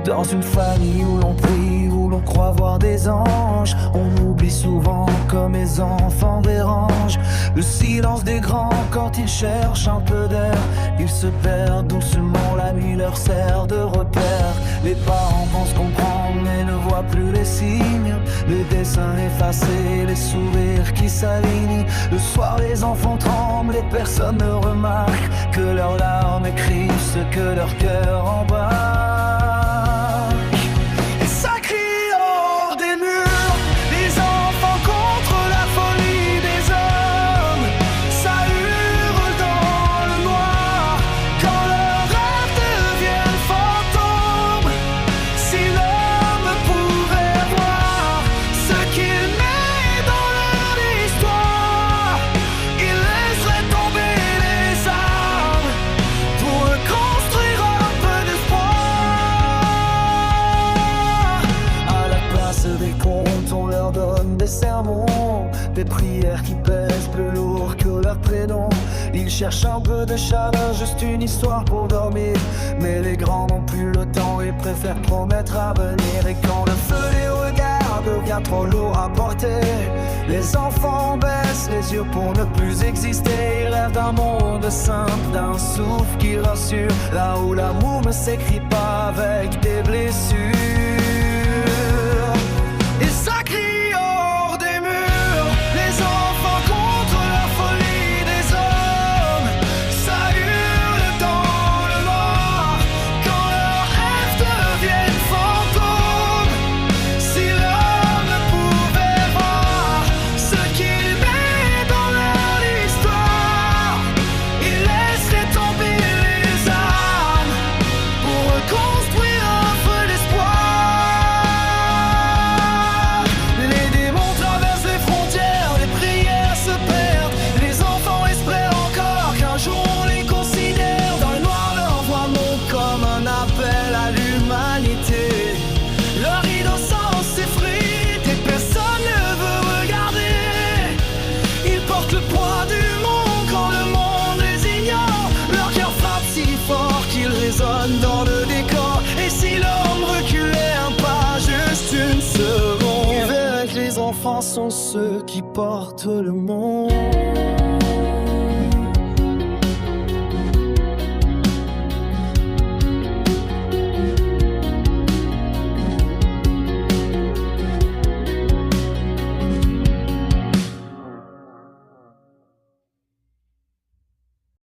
Dans une famille où l'on prie, où l'on croit voir des anges, on oublie souvent comme les enfants dérangent. Le silence des grands quand ils cherchent un peu d'air, ils se perdent doucement, la nuit leur sert de repère. Les parents pensent comprendre mais ne voient plus les signes, les dessins effacés, les sourires qui s'alignent. Le soir les enfants tremblent et personne ne remarque que leurs larmes écrivent ce que leur cœur embarque. Des prières qui pèsent plus lourd que leur prénom. Ils cherchent un peu de chaleur, juste une histoire pour dormir. Mais les grands n'ont plus le temps et préfèrent promettre à venir. Et quand le feu les regarde devient trop lourd à porter, les enfants baissent les yeux pour ne plus exister. Ils rêvent d'un monde simple, d'un souffle qui rassure, là où l'amour ne s'écrit pas avec des blessures. Et ça crie dans le décor. Et si l'homme reculait un pas, juste une seconde, tu verrais que les enfants sont ceux qui portent le monde.